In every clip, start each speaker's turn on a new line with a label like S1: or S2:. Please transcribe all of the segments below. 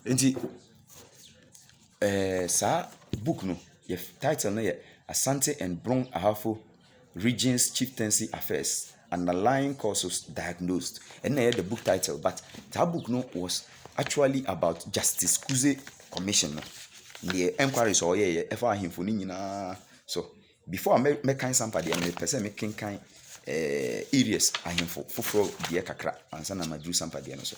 S1: Nti sa book no ye title no ye Asante and Brong Ahafo Regions Chieftaincy Affairs Underlying Causes Diagnosed. And the book title, but that book no was actually about Justice Kuze Commission. The enquiries or ever him for nina. So before I make kind somebody and the person making kind areas I him for the kakra and sana ma do somebody and so.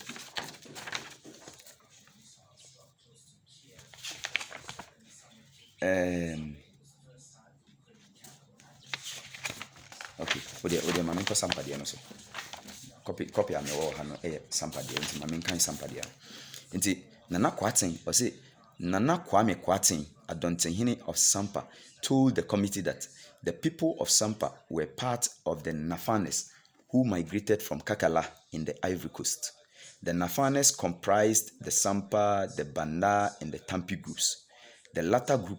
S1: Okay, ode ma menko somebody and so. Copy am wo ha no somebody nti ma menkan somebody. Nti Nana Kwatin or say Nana Kwame Kwatin, Adontenhine of Sampa, told the committee that the people of Sampa were part of the Nafanes who migrated from Kakala in the Ivory Coast. The Nafanes comprised the Sampa, the Banda, and the Tampi groups. The latter group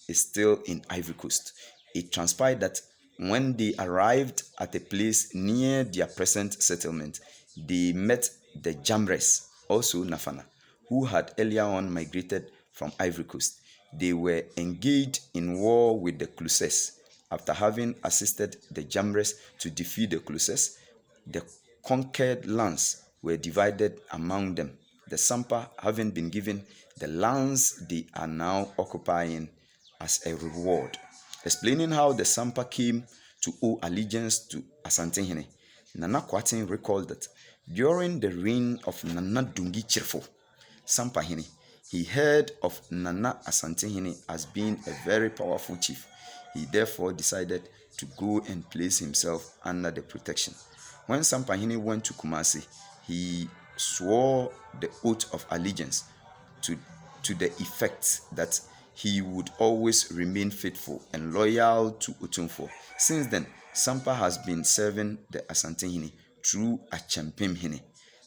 S1: is still in Ivory Coast. It transpired that when they arrived at a place near their present settlement, they met the Jamres, also Nafana, who had earlier on migrated from Ivory Coast. They were engaged in war with the Clusés. After having assisted the Jamres to defeat the Clusés, the conquered lands were divided among them, the Sampa having been given the lands they are now occupying as a reward. Explaining how the Sampa came to owe allegiance to Asantehene, Nana Kwatin recalled that during the reign of Nana Dungi Chirfo, Sampahene, he heard of Nana Asantehene as being a very powerful chief. He therefore decided to go and place himself under the protection. When Sampahene went to Kumasi, he swore the oath of allegiance to the effect that he would always remain faithful and loyal to Otumfo. Since then, Sampa has been serving the Asantehene through Achempemhene.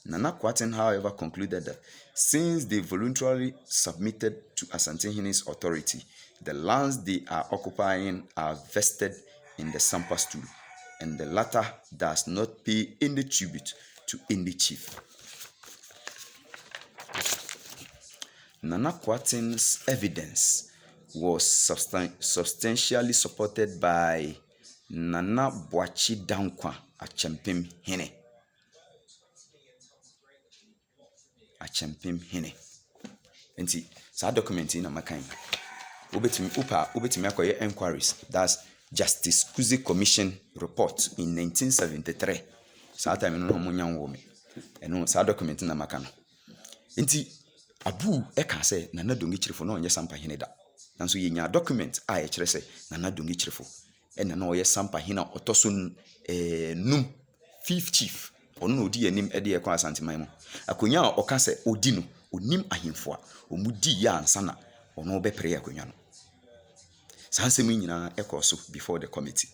S1: Nana Kwatin, however, concluded that since they voluntarily submitted to Asantehene's authority, the lands they are occupying are vested in the Sampa stool, and the latter does not pay any tribute to any chief. Nana Kwatin's evidence was substantially supported by Nana Boachi Dankwa Achempemhene. Nti sa document na makan obetimi akoye enquiries, that's Justice Kuze Commission report in 1973. Sa time no mo nyanwo me eno sa document na makan. Nti abu eka say Nana Dongi Chirifo no onye Sampahene da nanso yenya document a kire say Nana Dongi Chirifo ena na oye Sampahene otoso num fifth chief ono no odi anim de ekwa Asanteman mu akonya a oka say odi no onim ahemfo a omudi ya ansana ono obepre akonya no sansem nyina ekoso before the committee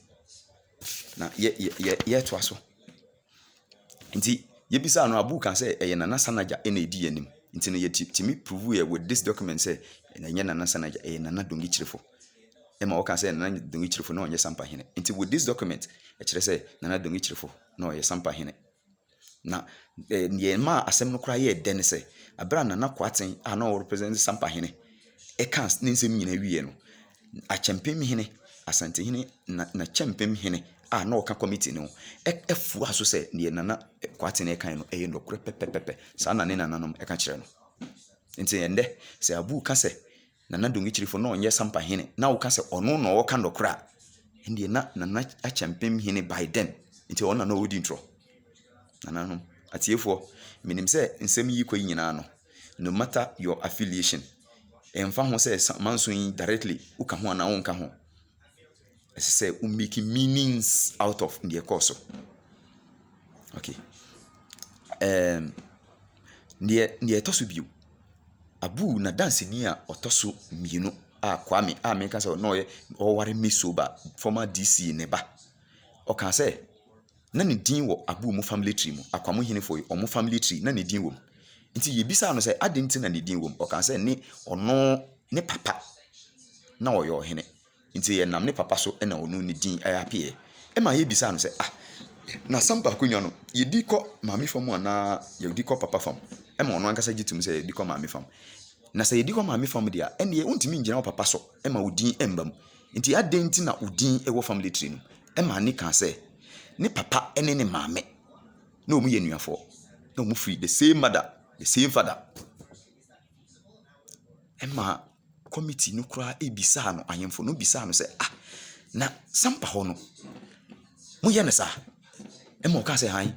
S1: na ye to aso nti yebisa no abu kan say eye Nana Sanaja ena edi anim nti no yetimi prove with this document say ena Nana Sanaja Nana Dongi Chirifo ema oka say Nana Dongi Chirifo no onye Sampahene nti with this document kire say Nana Dongi Chirifo no onye Sampahene na ye ma asem no kra ye den say abra Nana Kwatin a no represent Sampahene e kan nsem nyina wiye no Achempemhene Asantehene na Chempemhene a no ka committee no efu aso say ne Nana Kwatin e kan no e no kra pepepepe sa na ne nananom e ka kire no nti ende say abu ka say Nana Dongi Chirifo no onye Sampahene na wo ka say ono no wo ka no kra ndi na Nana Achempemhene by then nti ona no wodi intro nananom atiefo minim say nsem yi kwa nyina no no matter your affiliation emfa ho say manso yi directly uka ho na wonka ho say we make meanings out of the course. Okay, near tosu biu abu na dance ni a otoso mienu a Kwame a me kan say no ye o ware mesoba former DC neba o kan say na ne din wo abu mu family tree mu akwamo hinefo o mu family tree na ne din wo nti yebisa no say adenti na ne din wo o kan say ni ono ne papa na oyo hene nti ye nam ne papa so na onu ne din apia e ma yebisa no say Na Sampa akonya no, yɛdi kɔ maame fam anaa yɛdi kɔ papa fam. Ɛma ɔno ankasa gye tum sɛ yɛdi kɔ maame fam. Na sɛ yɛdi kɔ maame fam deɛ a, ɛnneɛ wontumi ngyina wo papa so ɛma wo din ɛmba mu. Nti adɛn nti na wo din ɛwɔ family tree no? Ɛma ne ka sɛ ne papa ɛne ne maame na ɔmo yɛ nuafoɔ. Na ɔmo firi the same mother, the same father. Ɛma committee no koraa ebisaa no, ahemfo no bisaa no sɛ na Sampa hɔ no moyɛ ne saa? Ɛma ɔka sɛ han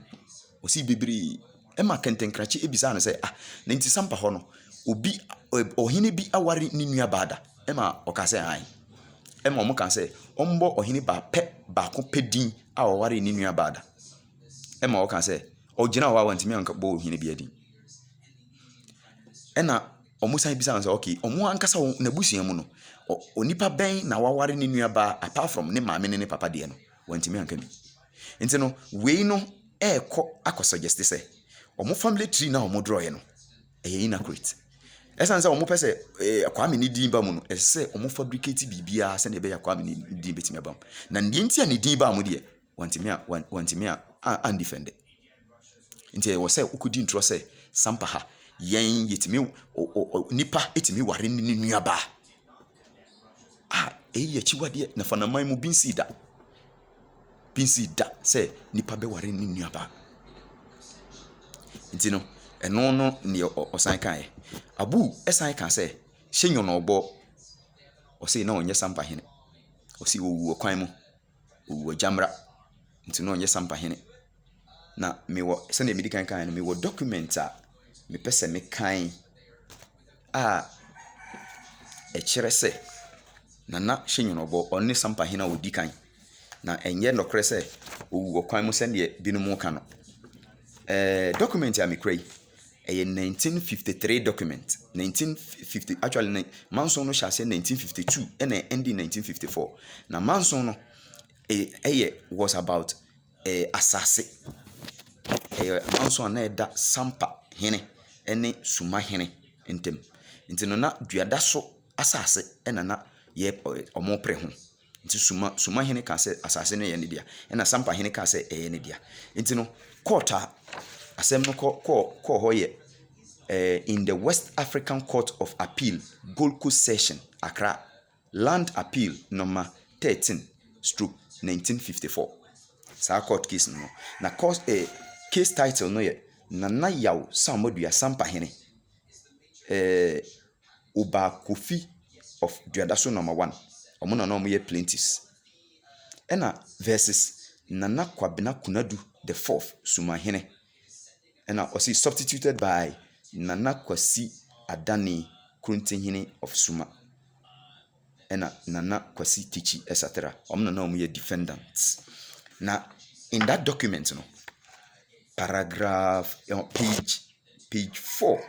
S1: ɔsi bebree. Ɛma kɛntɛnkrakye ebisaa no sɛ na nti Sampa hɔ no obi ɔhene bi aware ne nua baada. Ɛma ɔka sɛ han. Ɛma ɔmo ka sɛ ɔmbɔ ɔhene baako pɛ din a ɔware ne nua baada. Ɛma ɔka sɛ ɔgyina hɔ a wantumi anka bɔ ɔhene bi adin. Ɛna ɔmo san bisa no sɛ okay, ɔmo ankasa n'abusua mu no onipa bɛn na waware ne nua baa apart from ne maame ne ne papa deɛ no wantumi anka bi. Nti no wei no ɛɛkɔ akɔsuggest sɛ ɔmo family tree na ɔmo drawɛ no ɛyɛ inaccurate. Ɛsan sɛ ɔmo pɛ sɛ Kwame ne din ba mu no ɛsɛ sɛ ɔmo fabricate biribiara sɛ ne ɛbɛyɛ Kwame ne din bɛtumi aba mu. Na deɛ nti a ne din ba mu deɛ wantumi a undefended. Nti ɛwɔ sɛ wokɔdi ntorɔ sɛ Sampa ha yɛn yɛtumi nipa ɛtumi ware ne nua baa. Ɛyɛ akyiwadeɛ na fanaman mu binsi da sɛ nipa bɛware ne nua baa. Nti no ɛno no ne ɔsan kaeɛ. Abu ɛsan ka sɛ hyɛ nyɔnɔbɔ ɔsɛ na ɔnyɛ Sampa hene. Ɔsɛ ɔwuwɔ kwan mu, ɔwuwɔ Gyamra. Nti na ɔnyɛ Sampa hene. Na mewɔ sɛnea medi kan no mewɔ document a mepɛ sɛ mekan a ɛkyerɛ sɛ Nana hyɛ nyɔnɔbɔ ɔne Sampa hene a ɔdi kan. Na ɛnyɛ nɔkorɛ sɛ ɔwuwɔ kwan mu sɛnea binom ka no. Document a mekura yi ɛyɛ 1953 document. 1950 actually manson no hyɛ aseɛ 1952 ɛna ending 1954. Na manson no was about asase. Manson a na ɛda Sampa hene ɛne Suma hene ntem. Nti no na duada so asase ɛna na yɛ ɔmo pre ho. Nti Suma hene ka sɛ asase no yɛ ne dia ɛna Sampa hene ka sɛ ɛyɛ ne dia. Nti no court a asɛm no kɔ hɔ yɛ in the West African Court of Appeal Gold Coast Session Accra Land Appeal number 13/1954. Saa court case no na case title no yɛ Nana Yaw Samodua Sampa hene Oba Kofi of Duadaso number 1. Ɔmo na ɔmo yɛ plaintiffs. Ɛna versus Nana Kwabena Kunadu the 4th Suma hene. Ɛna ɔsi substituted by Nana Kwasi Adani Kruntenhene of Suma. Ɛna Nana Kwasi Tichi etc. Ɔmo na ɔmo yɛ defendants. Na in that document no paragraph page 4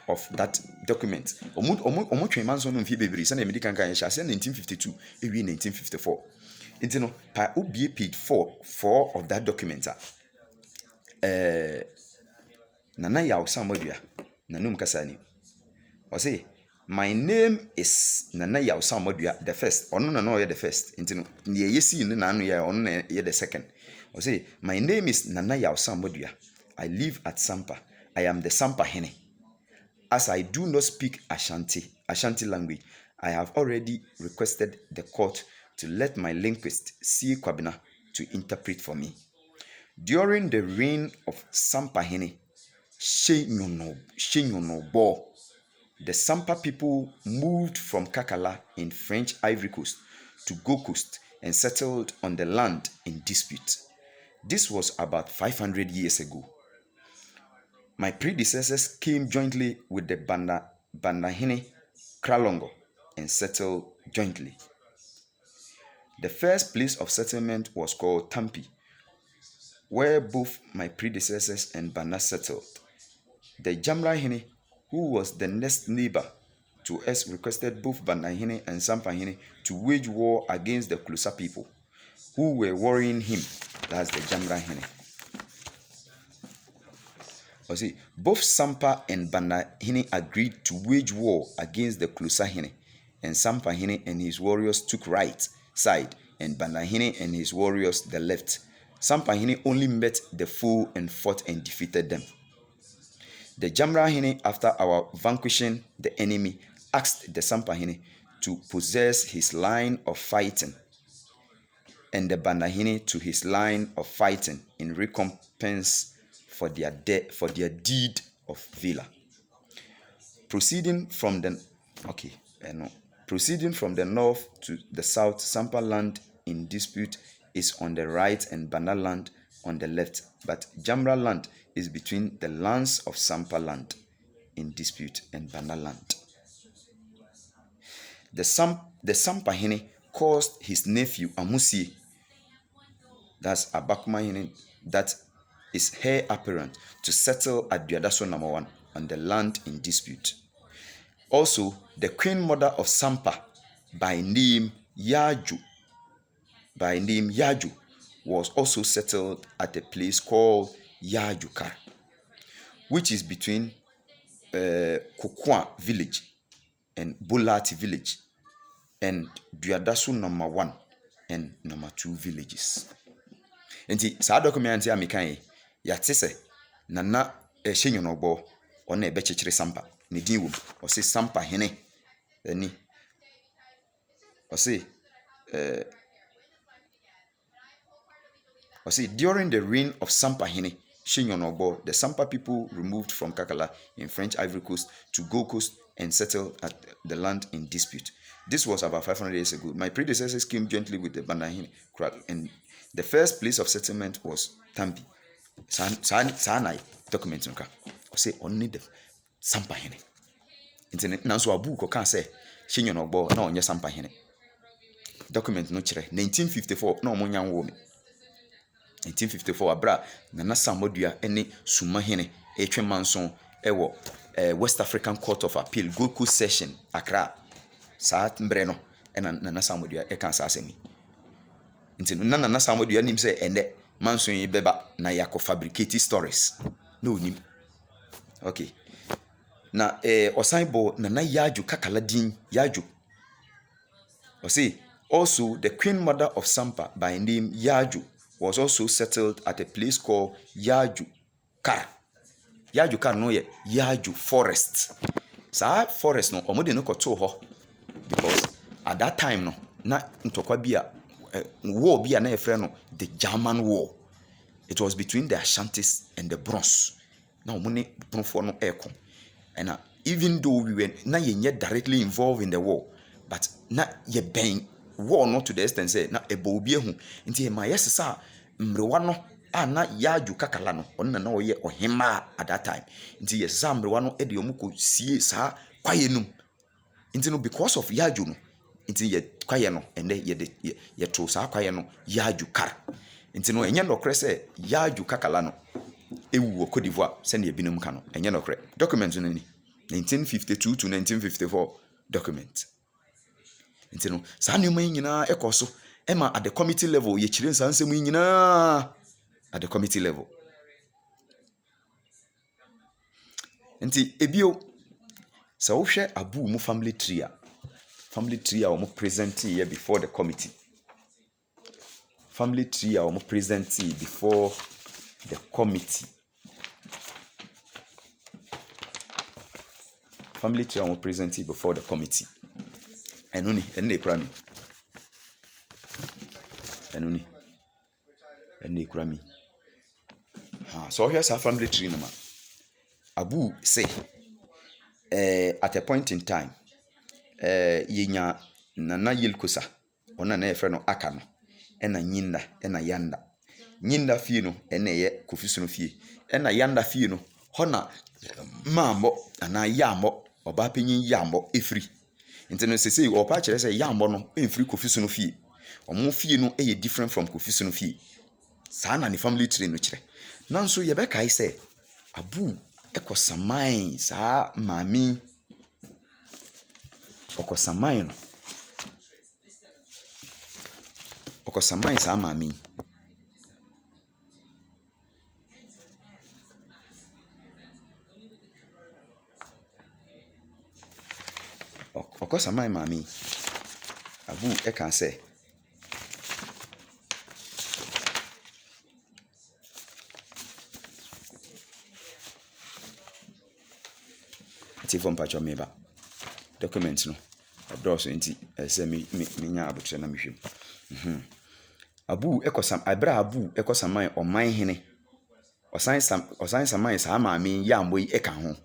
S1: of that document omo twen manso no mfie bebree sɛ na medi kan kan hyɛ 1952 ewie 1954. Nti no pa obie page 4 of that document Nana Yaw Samodua nanum kasa ni ɔse my name is Nana Yaw Samodua the first. Ɔno na ɔyɛ the first. Nti no ne yɛsi ne na ano yɛ ɔno na yɛ the second. Ɔse my name is Nana Yaw Samodua. I live at Sampa. I am the Sampa hene. As I do not speak Ashanti language, I have already requested the court to let my linguist C. Kwabena to interpret for me. During the reign of Sampa hene Shenyonobo, the Sampa people moved from Kakala in French Ivory Coast to Gold Coast and settled on the land in dispute. This was about 500 years ago. My predecessors came jointly with the Bandahene Kralongo and settled jointly. The first place of settlement was called Tampi, where both my predecessors and Banda settled. The Jamra Hene, who was the next neighbor to us, requested both Bandahene and Sampa Hene to wage war against the Klusa people, who were worrying him. That's the Jamra Hene. See, both Sampa and Bandahene agreed to wage war against the Klusa Hene, and Sampa Hene and his warriors took right side, and Bandahene and his warriors the left. Sampa Hine only met the foe and fought and defeated them. The Jamra Hine, after our vanquishing the enemy, asked the Sampa Hine to possess his line of fighting and the Bandahini to his line of fighting in recompense for their deed of valor. Proceeding from the north to the south, Sampa land in dispute is on the right and Banda land on the left, but Jamra land is between the lands of Sampa land in dispute and Banda land. The Sampa Hine caused his nephew Amusi, that's Abakuma Hine, that is heir apparent, to settle at Duadaso number 1 on the land in dispute. Also, the queen mother of Sampa, by name Yaju, was also settled at a place called Yajukar, which is between Kokwa village and Bulati village, and Duadaso number 1 and number 2 villages. Nti saa document ya mekan ya tese nana ehyenyo no bo ona ebe chechire Sampa ne din wo o se Sampa Hene ani o se during the reign of Sampa Hene Shinyonobo, the Sampa people removed from Kakala in French Ivory Coast to Gold Coast and settled at the land in dispute. This was about 500 years ago. My predecessors came jointly with the Bandahini, and the first place of settlement was Tambi. Sanai document nka. O say only the Sampa Hene. Internet nanso abu ko kan say Shinyonobo na onye Sampa Hene. Document no kire 1954 na omonya wo me. 1954 abra Nana Samodua ene Suma Hene etwe manson ewo West African Court of Appeal Gold Coast Session Accra. Sa mbre no ena Nana Samodua e kan sa asemi. Nti Nana Samodua nim se ende manson yi beba na yako fabricate stories. No nim. Okay. Na Osaibo Nana Yaju Kakaladin Yaju. O say also the queen mother of Sampa by name Yaju was also settled at a place called Yaju Kar. Yaju Kar no ye Yaju Forest. Sa forest no omode no koto ho because at that time no na ntokwa bia war bia na efre no the German War. It was between the Ashantis and the Bronx. Na omone Bronfo no eko. And even though we were na ye directly involved in the war, but na ye ben war not to the extent say na ebo obi ehu nti e ma yesesa mrewa no na Yaju Kakala no onna na oye ohima at that time nti yesesa mrewa no e de omuko sie sa kwaye num nti no because of Yaju no nti ye kwaye no ende ye to sa kwaye no Yaju Kar nti no enye no kre say Yaju Kakala no ewu Cote d'Ivoire se na ebinum ka no enye no kre document no ni 1952 to 1954 document. Nti no saa nneɛma yi nyinaa ekoso ema at the committee level ye chire nsansem yi nyinaa at the committee level. Nti ebio sa wo hwɛ abu mu family tree a wo present here before the committee. Family tree a wo present before the committee. Family tree a wo present before the committee. Enuni enne kurami so here's our family tree nama abu say at a point in time yenya Nana Yilkusa ona na efre no aka no ena nyinda ena yanda fie no ena ye Kofisuno fie ena yanda fie no hona mambo ana yambo oba panyin yambo efri. Nti no sese o pa kire say yambo no enfiri Kofisuno fie. Omo fie no e different from Kofisuno fie. Sa na ni family tree no kire. Nanso ye be kai say abu ekosamai sa mami okosamai no. Okosamai sa mami. Okosamai mami. Abu can say Nti for mpacho meba document no adoso nti se me nya abotre na mehwem abu ekosam abra abu ekosaman oman hene osan saman sa maame yambo yi eka ho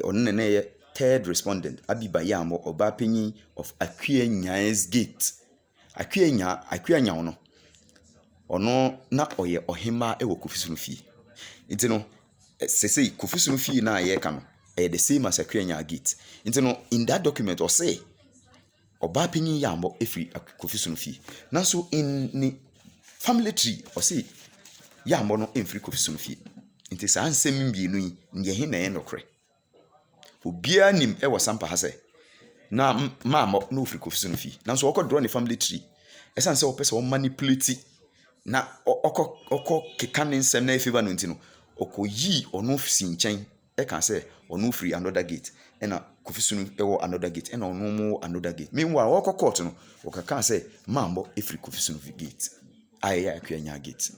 S1: onu ne ye third respondent abiba yambo oba panyin of Akwianya's gate Akwianya no ono na oye ohima ewo Kofisunu fie nti no sesei Kofisunu fie na ye ka no the same as Akwianya gate nti no in that document or say oba panyin yambo efiri Kofisunu fie na so in ni family tree or say yambo no emfiri Kofisunu fie nti sa ansem mbienu yi ne he na ye nokre obia nim ewo Sampa ha se na mamo no ofiri Kofisunu fie na so draw ne family tree esan se opese o manipulate na okọ keka ne nsem na efeva no ntino okoyi ono ofisi nchen e kan se ono ofiri another gate na Kofisunu ewo another gate na ono mo another gate meanwhile okọ court no okaka se mambo efiri Kofisunu gate aye Akwianya gate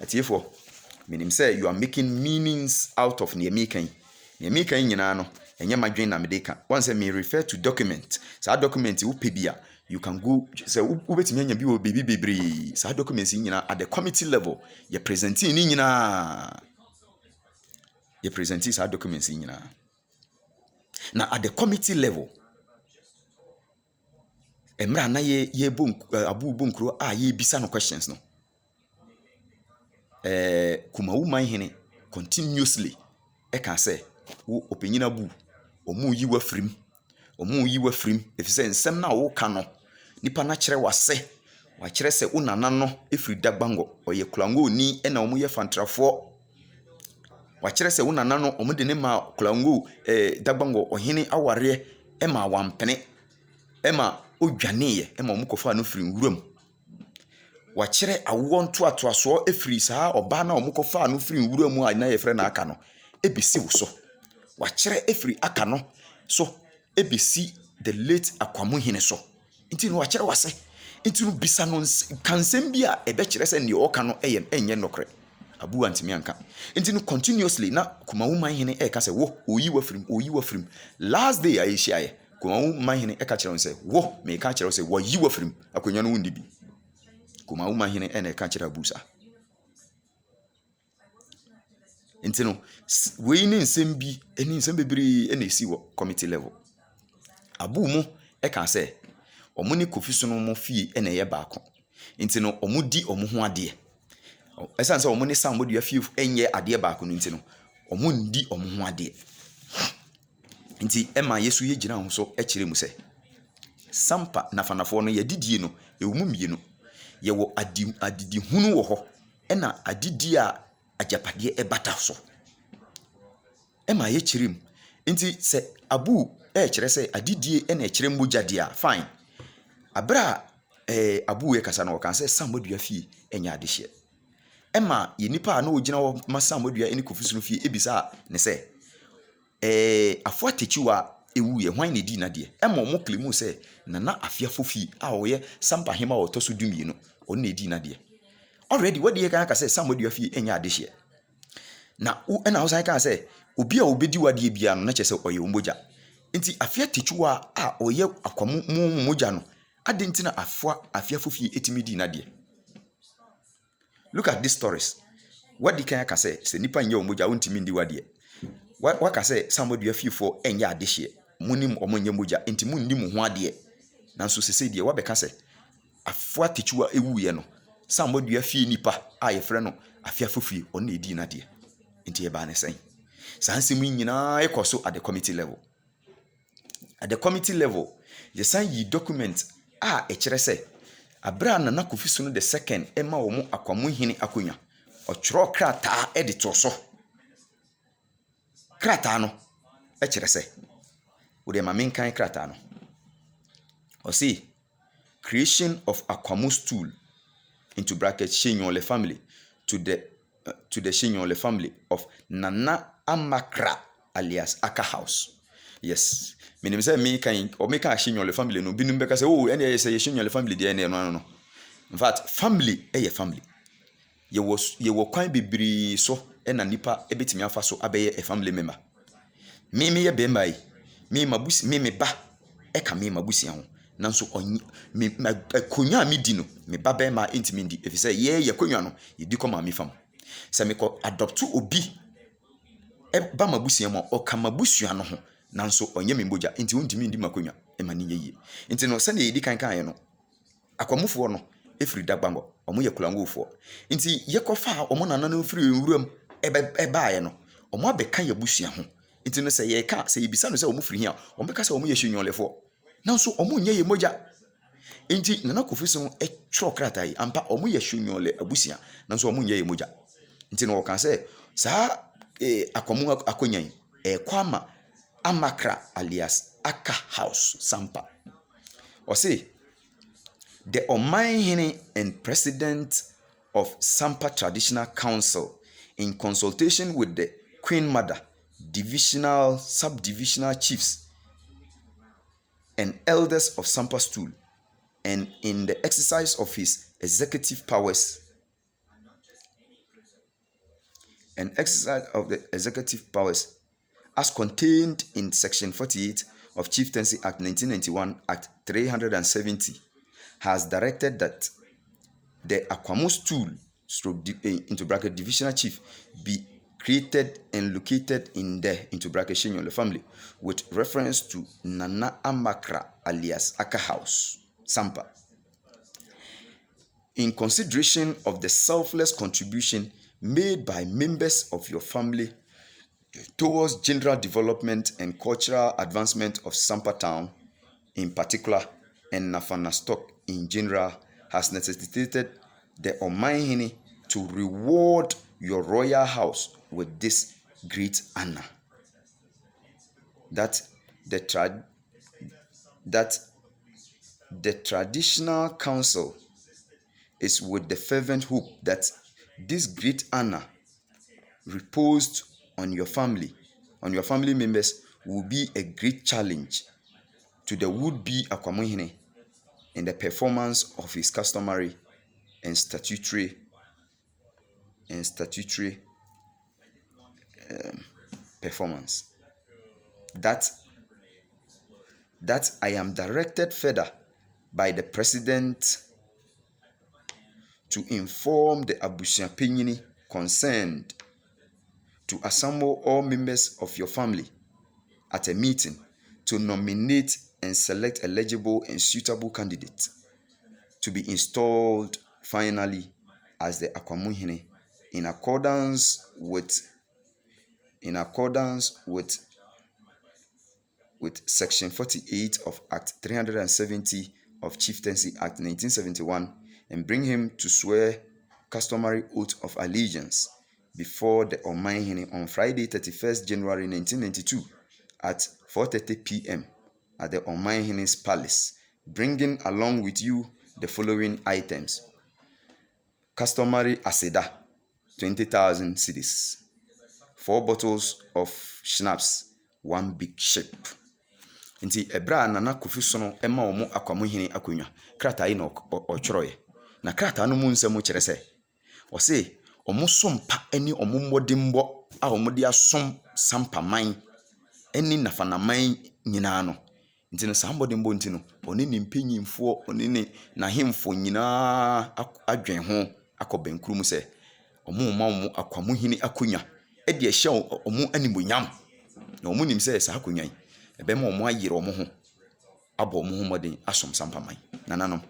S1: atiefo meaning say you are making meanings out of near making nyina no enye madwen na medeka once me refer to document sa document wo pebia you can go say wo betimi anya bi wo baby bebre sa documents nyina at the committee level you presenting ni nyina you presenting sa documents nyina na at the committee level emra na ye abu bonkro ye bisa no questions no kuma woman hene continuously e kan say wo openyina bu omu yi wafrim efise nsem na wo ka no nipa na kire wase wa kire se unana no efiri dagbango oye kulango ni na omu ye fantrafo wa kire se unana no omu de ne ma kulango dagbango ohene aware ma wampene ma odwane ye ma omu kofa no firi nwuram wa kire awo nto atoaso efiri saa oba na omu kofa no firi nwuram a na ye frɛ na aka no ebisi wo so wa kire efiri aka no so ebisi the late Akwamu hene so nti no wa kire wase nti no bisa no kansem bia ebe kire se ne oka no enye nokre abu antimi anka nti no continuously na Kumawu hene ka se wo oyi wafrim last day aisha Kumawu hene ka kire on se wo me ka kire se wo yi wafrim akonya no wundi bi Kumawu hene ka kire abusa nti no we ni nsem bi eni nsem bebre na esi wo committee level abu mu ka se omu ni Kofisunu mu fie na ye baako nti no omu di omu ho ade esan se omu ni Sambo dua fie enye ade baako no nti no omu ndi omu ho ade nti ema Yesu ye gina ho so kire mu se Sampa nafanafo no ye didie no ewumu mienu ye wo adidi hunu wo ho na adidi a ajapade ebata so ema ye kire mu nti se abu kire se adidie na kire mbojade a fine abra abu ye kasa no kan se Sambo dua fie enya adehye ema ye nipa na ogina wo ma Sambo dua eni Kofisunu fie ebisa ne se afo atechiwa ewu ye hwan ne di na de ema omo klemu se na afiafo fie a oye Sampa hema otoso dumie no on ne di na de already what ye kan se Sambo dua fie enya adehye na na wo san kan se obi a obedi wade bia no na chese oye omboja nti afia techiwa a oye Akwamu moja no adenti na afiafo fie etimi di na de look at these stories what the kan se nipa nya omboja wontimi ndi wade waka se Sambo dua fie fo enya adehye munim omonye moja nti munnim ho ade nanso sese de wabeka se afua techiwa ewu ye no Sambo dua fie nipa a ye frɛ no afiafo fie on edi na de nti e ba ne sen sansem nyina ekoso at the committee level ye san yi document kire se abra na Kofisunu the second ema wo mu Akwamu hene akonya ochro krata edito so krata no kire se wo de mamenkan krata no o see creation of Akwamu stool into bracket Shenyole family to the Shenyole family of Nana Amakra alias Aka house. Yes, meaning say me kan o me kan Shenyole family no binum beka say ene say Shenyole family dey no. In fact, family family. Ye wo kwan bibiri so na nipa ebetimi afa so abeye a family member. me ye be mai me mabusi me ba e ka me mabusi ho nanso me konya me di no me ba be ma intimi di efise ye konya no ye di ko ma me fam se me ko adopt obi e ba mabusi mo o ka mabusi no ho nanso onye me mboja nti untimi ndi makonya e ma ni ye nti no se na ye di kan no akwamufo no efiri dagbango omo ye kulangofo nti ye kofa omo nana no firi nwuram e baaye no omo abeka ye busua ho nti no se ye ka se yebisa no se omo firi hia omo beka se omo ye hwennwolefo nanso omo nye ye moja nti nana kofiso e tro kratai ampa omo ye hwennwole abusua nanso omo nye ye moja nti no kan se sa akwamu akonyan kwama amakra alias aka house sampa o say the Omanhene and President of Sampa Traditional Council, in consultation with the Queen Mother, divisional, sub-divisional chiefs, and elders of Sampa Stool, and in the exercise of his executive powers, as contained in Section 48 of Chieftaincy Act 1991, Act 370, has directed that the Akwamu Stool into bracket divisional chief be created and located in the into bracket Shenyole family with reference to Nana Amakra alias Aka House, Sampa. In consideration of the selfless contribution made by members of your family towards general development and cultural advancement of Sampa town in particular and Nafana stock in general, has necessitated the Omanhene to reward your royal house with this great honor. That the traditional council is with the fervent hope that this great honor reposed on your family members will be a great challenge to the would-be Akwamuhene in the performance of his customary and statutory performance. That I am directed further by the President to inform the Abusuapenyini concerned to assemble all members of your family at a meeting to nominate and select eligible and suitable candidates to be installed finally as the Akwamuhene in accordance with Section 48 of Act 370 of Chieftaincy Act 1971 and bring him to swear customary oath of allegiance before the Omanhene on Friday 31st January 1992 at 4:30 p.m. at the Omanhene's palace, bringing along with you the following items: customary aseda 20,000 cedis, 4 bottles of schnapps, 1 big ship. Nti ebra nana kofiso no ema omo Akwamuhene akonwa krataa na ochoroye na krataa no mu nsem kire se o se omo sompa ani omo modimbo a omo de asom Sampa man ani nafana man nyina no nti no sambodimbo nti no oni ni mpanyimfo oni ni na hemfo nyina adwen ho akobenkuru mu se omo ma omo Akwamuhene akonwa e de ehye omo animonyam na omo nim se sa akonwan ebema omo ayire omo ho abo omo ho modin asom Sampa man nananom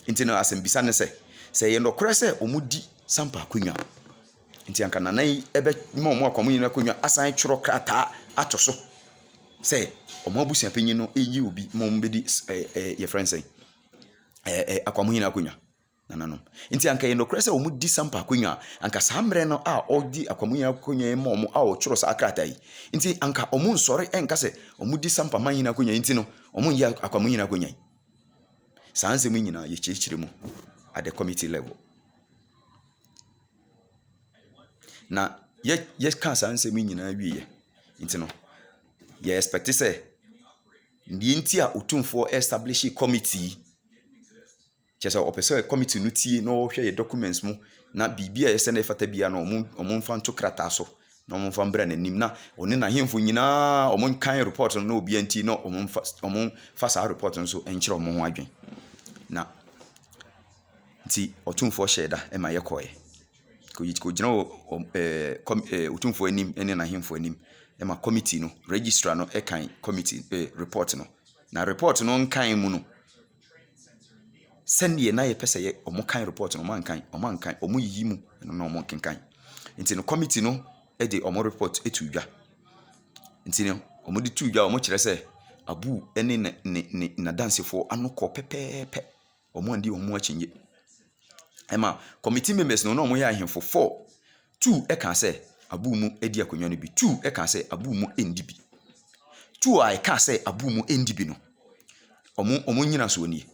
S1: nti no asembisa ne se ye ndokore se omo di Sampa akonwa nti anka nanan ebe ma omo Akwamuhene akonwa asan tworo krata atoso se omo abusuapanyin no eyi obi ma omo bedi ye friends Akwamuhene akonwa nananom nti anka ye ndokore se omo di Sampa akonwa anka samre no a odi Akwamuhene akonwa ma omo a otworo sa akrata yi nti anka omo nsori enka se omo di Sampa manhene akonwa nti no omo yi Akwamuhene akonwa sanse mu nyina ye chechire mu at the committee level na ye ka sanse mu nyina wiye nti no ye expect say ndi nti a otumfo establish committee chese opese committee no tie no hwe ye documents mu na bibia ye send fata bia no omo mfa nto krata so na ɔmo fa mbra n'anim na ɔne n'ahemfo nyinaa ɔmo kan report no na obi anti na ɔmo fa saa report no so nkyerɛ ɔmo ho adwen na nti ɔtumfoɔ hyɛ da ɛma yɛkɔɛ kɔgyina ɔtumfoɔ anim ne n'ahemfo anim ɛma committee no registrar no ɛkan committee report no na report no nkan mu no sɛndeɛ na yɛpɛ sɛ ɔmo kan report no ɔmo ankan ɔmo yiyi mu na ɔmo kenkan nti no committee no de ɔmo report etu dwa nti no ɔmo de tu dwa ɔmo kyerɛ sɛ abu ne na dansefoɔ ano kɔ pɛpɛɛpɛ ɔmo andi ɔmo akyinye ɛma committee members no na ɔmo yɛ ahemfo 4 2 ɛka sɛ abu mu edi akonnwa no bi 2 ɛka sɛ abu mu endi bi 2 a ɛka sɛ abu mu endi bi no ɔmo nyina so nie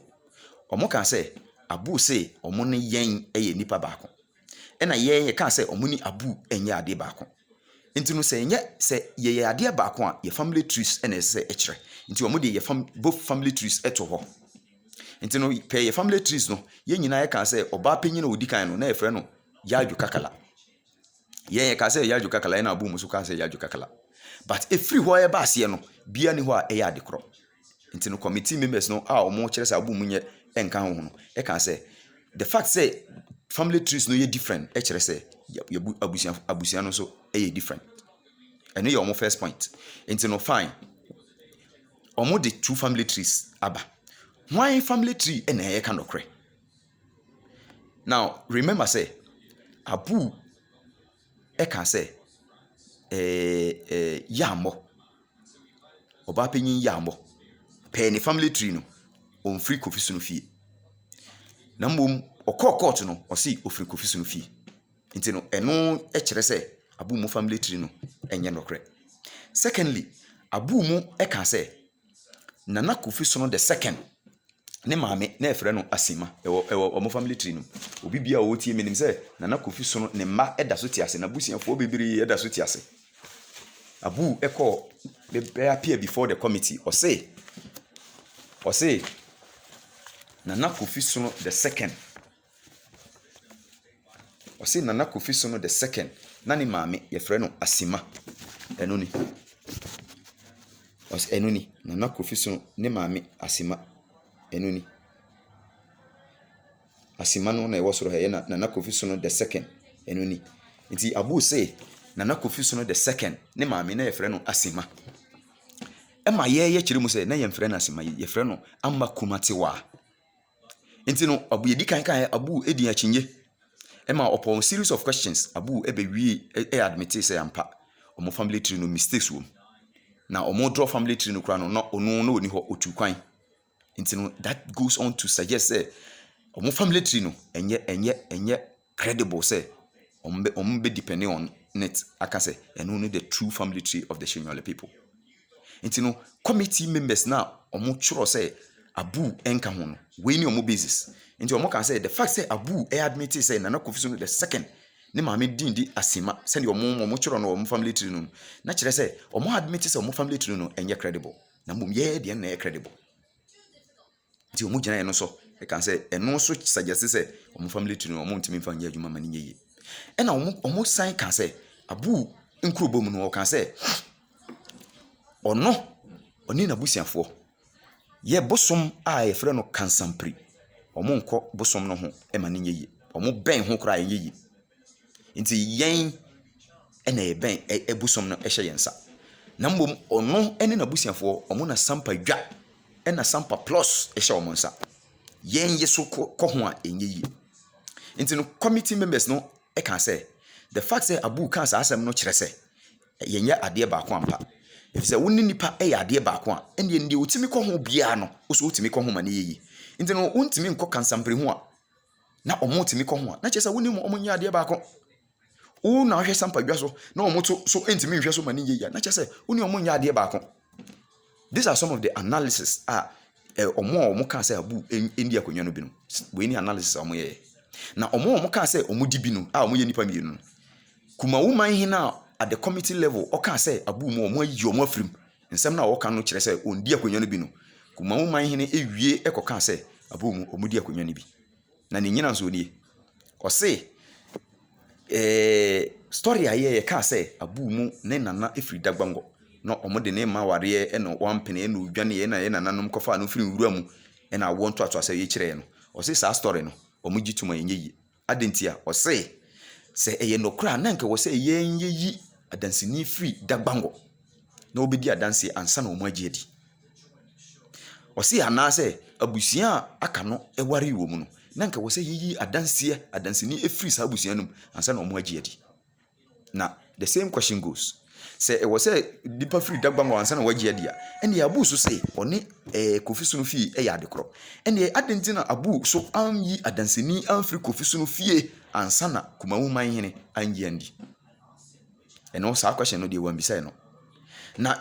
S1: ɔmo ka sɛ abu sɛ ɔmo ne yɛn ɛyɛ nipa baako ɛna yɛn ka sɛ ɔmo ni abu ɛnyɛ ade baako nti no sɛ yɛyɛ adeɛ baako a yɛ family trees ɛna ɛsɛ ɛkyerɛ nti ɔmo de both family trees ɛto hɔ nti no pɛ yɛ family trees no yɛn nyinaa yɛka sɛ ɔbaa panyin na odi kan no na yɛfrɛ no yaadwo kakala yɛn ka sɛ yaadwo kakala ɛna abu mu so ka sɛ yaadwo kakala but efiri hɔ ɛba aseɛ no bia ni hɔ a ɛyɛ ade korɔ nti no committee members no a ɔmo kyerɛ sɛ abu mu nyɛ ɛnka ho no ɛka sɛ the fact sɛ family trees no yɛ different ɛkyerɛ sɛ abusua no so ɛyɛ different ɛno yɛ ɔmo first point nti no fine ɔmo de 2 family trees aba why family tree ɛna ɛyɛ ka nɔkorɛ now remember sɛ abu ɛka sɛ yɛammɔ ɔbaa panyin yɛammɔ pɛɛ ne family tree no ɔmfiri kofi so no fie na mmom ɔkɔɔ court no ɔsi ofiri kofi so no fie nti no ɛno ɛkyerɛ sɛ abu mu family tree no ɛnyɛ nɔkorɛ secondly abu mu ɛka sɛ nana kofi so no the second ne maame na ɛfrɛ no asima ɛwɔ ɔmo family tree no obi bia ɔwɔ tie menim sɛ nana kofi so no ne mma ɛda so te ase na busuafoɔ bebree ɛda so te ase abu ɛkɔ appear before the committee ɔse nana kofi so no the second ɔse nana kofi so no the second na ne maame yɛfrɛ no asima ɛno ni nana kofi so no ne maame asima ɛno ni asima no na ɛwɔ soro ha yɛ nana kofi so no the second ɛno ni nti abu say nana kofi so no the second ne maame na yɛfrɛ no asima ɛma yɛyɛ kyerɛ mu sɛ na yɛmfrɛ no asima yɛfrɛ no amma kumatewa nti no abu yɛdi kan abu edi akyinye ɛma upon series of questions abu ɛbɛwie admit sɛ ampa ɔmo family tree no mistakes wom na ɔmo draw family tree no kura no na ɔno na oni hɔ otu kwan nti no that goes on to suggest say ɔmo family tree no ɛnyɛ credible say ɔmo be depending on it aka say ɛno no the true family tree of the Shenyole people nti no committee members na ɔmo kyerɛ say abu enka ho no we ni ɔmo basis nti ɔmo kan say the fact say abu admit say nana kofi so no the second ne maame dindi asima sɛ ɔmo kyerɛ no ɔmo family tree no na kyerɛ say ɔmo admit say ɔmo family tree no ɛnyɛ credible na mbom yɛ deɛ na ɛyɛ credible nti ɔmo gyina ɛno so ɛka sɛ ɛno so suggest sɛ ɔmo family tree no ɔmo ntimi mfa nyɛ adwuma ma ne yie ɛna ɔmo sign ka sɛ abu nkrobo mu no ɔka sɛ ɔne na busiafoɔ yɛ bosom a yɛfrɛ no kansampri ɔmo nkɔ bosom no ho ɛma ne yie ɔmo bɛn ho kora yɛ yie nti yɛn ɛna yɛbɛn bosom no ɛhyɛ yɛn nsa na mbom ɔno ɛne na busiafoɔ ɔmo na sampa dwa ɛna sampa plus ɛhyɛ ɔmo nsa yɛn yɛ so kɔ ho a ɛnyɛ yie nti no committee members no ɛka sɛ the fact sɛ abu ka saa asɛm no kyerɛ sɛ yɛnyɛ adeɛ baako ampa efisɛ wonni nipa ɛyɛ adeɛ baako a ɛndeɛ ndeɛ otimi kɔ ho biara no oso otimi kɔ ho ma ne yie nti no wontimi nkɔ kansampre ho a na ɔmo otimi kɔ ho a na kyerɛ sɛ wonni ɔmo nyɛ adeɛ baako wo na ahwɛ sampa dwa so na ɔmo to so entimi nhwɛ so ma ne yie na kyerɛ sɛ wonni ɔmo nyɛ adeɛ baako. These are some of the analysis ɔmo ka sɛ abu endi akonnwa no bi no we ni analysis ɔmo yɛ na ɔmo ka sɛ ɔmo di bi no a ɔmo yɛ nipa mienu no kuma wo man hina at the committee level ɔka sɛ abu mu ɔmo ayi ɔmo afirim nsɛm na ɔka no kyerɛ sɛ ondi akonnwa no bi no kuma wo man hina ewie ɛkɔka sɛ abu mu ɔmo di akonnwa no bi na ne nyina nso nie ɔse story a ye ka say abu mu ne nana efiri dagbango no omode ne ma ware e no wampene e no dwane ye na ye nananom kofa no firi nwura mu e na wo nto ato asɛ ye kyerɛ no o se saa story no omugi tuma yenye yi adentia o se eye no kra na nka wo se yenye yi adansini firi dagbango na obedi adanse ansa na omu agiedi o se ana se abusua aka no e ware wo mu no na nka wo se yi adansini efiri saa abusua no ansa na omu agiedi. Na the same question goes. Say it was a deeper free dagbango ansa na wagiedi a. And the abu so say oni kofi sunu fie e ya dekro. And the adentina abu so yi adansini amfiri kofi sunu fie ansa na kumawu man hene angi andi. And no sa question no dey wan bi say no.